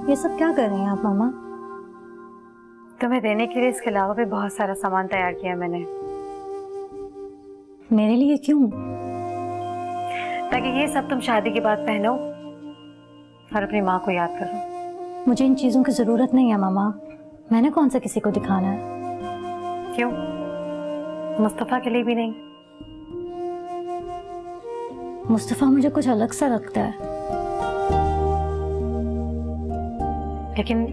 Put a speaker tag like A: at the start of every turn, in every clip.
A: ये सब क्या कर रही हैं आप मामा?
B: तुम्हें देने के लिए इसके अलावा भी बहुत सारा सामान तैयार किया मैंने।
A: मेरे लिए क्यों?
B: ताकि ये सब तुम शादी के बाद पहनो और अपनी माँ को याद करो।
A: मुझे इन चीजों की जरूरत नहीं है मामा। मैंने कौन सा किसी को दिखाना है?
B: क्यों? मुस्तफा के लिए भी नहीं?
A: मुस्तफा मुझे कुछ अलग सा लगता है।
B: लेकिन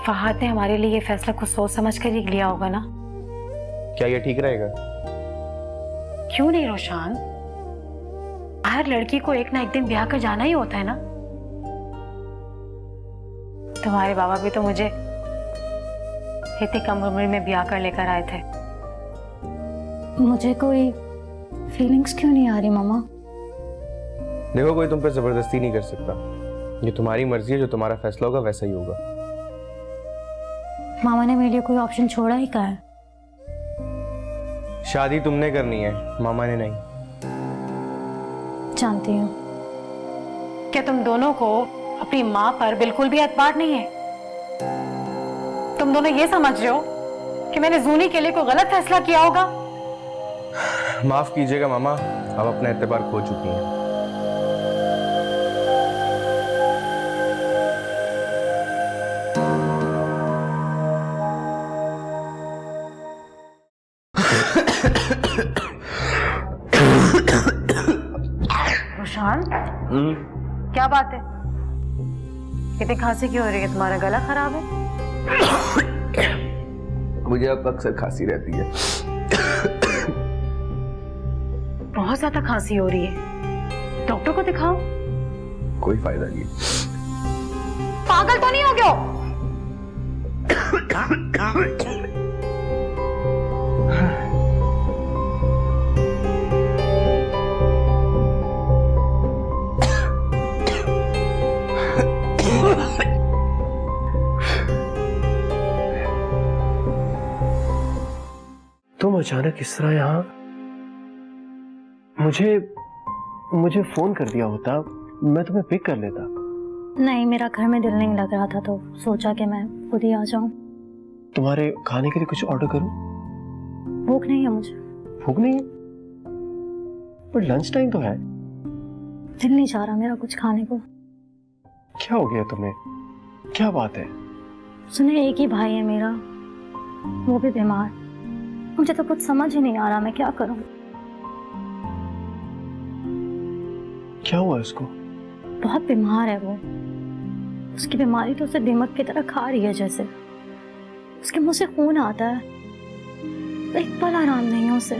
B: फहाद ने हमारे लिए ये फैसला कुछ सोच समझ कर ही लिया होगा ना?
C: क्या ये ठीक रहेगा?
B: क्यों नहीं रोशान, हर लड़की को एक ना एक दिन ब्याह कर जाना ही होता है ना। तुम्हारे बाबा भी तो मुझे इतनी कम उम्र में ब्याह कर लेकर आए थे।
A: मुझे कोई फीलिंग्स क्यों नहीं आ रही मामा?
C: देखो, कोई तुम पे जबरदस्ती नहीं कर सकता। ये तुम्हारी मर्जी है, जो तुम्हारा फैसला होगा वैसा ही होगा।
A: मामा ने मेरे लिए कोई ऑप्शन छोड़ा ही कहा है?
C: शादी तुमने करनी है, मामा ने नहीं।
A: जानती हूँ।
B: क्या तुम दोनों को अपनी माँ पर बिल्कुल भी एतबार नहीं है? तुम दोनों ये समझ रहे हो कि मैंने जूनी के लिए कोई गलत फैसला किया होगा?
C: माफ कीजिएगा मामा, अब अपना एतबार खो चुकी हैं।
B: रोशान, क्या बात है? कितनी खांसी क्यों हो रही है? तुम्हारा गला खराब है?
C: मुझे अब अक्सर खांसी रहती है।
B: बहुत ज्यादा खांसी हो रही है, डॉक्टर को दिखाओ।
C: कोई फायदा नहीं।
B: पागल तो नहीं हो गया?
D: तुम अचानक इस तरह यहाँ? मुझे फोन कर दिया होता, मैं तुम्हें पिक कर लेता।
A: नहीं, मेरा घर में दिल नहीं लग रहा था तो सोचा कि मैं खुद ही आ जाऊं।
D: तुम्हारे खाने के लिए कुछ ऑर्डर करूं?
A: भूख नहीं है मुझे।
D: भूख नहीं है? पर लंच टाइम तो है।
A: दिल नहीं चाह रहा मेरा कुछ खाने को।
D: क्या हो गया तुम्हें? क्या बात है?
A: सुने, एक ही भाई है मेरा, वो भी बीमार। मुझे तो कुछ समझ ही नहीं आ रहा मैं क्या करूं।
D: क्या हुआ उसको?
A: बहुत बीमार है वो। उसकी बीमारी तो उसे दीमक की तरह खा रही है जैसे। उसके मुंह से खून आता है, एक पल आराम नहीं है उसे।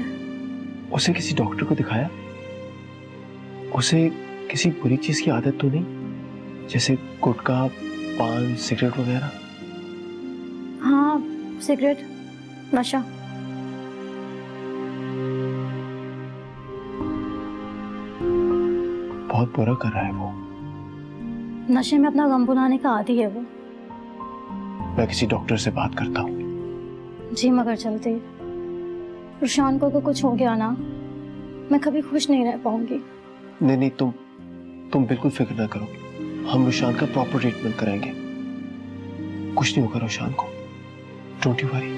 D: उसे किसी डॉक्टर को दिखाया? उसे किसी बुरी चीज की आदत तो नहीं, जैसे गुटखा, पान, सिगरेट वगैरह?
A: हाँ, सिगरेट, नशा।
D: बहुत बुरा कर रहा है वो।
A: नशे में अपना गम भुलाने का आदी है वो।
D: मैं किसी डॉक्टर से बात करता हूँ।
A: जी, मगर चलते रुशान को कुछ हो गया ना, मैं कभी खुश नहीं रह पाऊंगी।
D: नहीं, तुम बिल्कुल फिक्र ना करो। हम रुशान का प्रॉपर ट्रीटमेंट कराएंगे। कुछ नहीं होगा रुशान को। Don't you worry.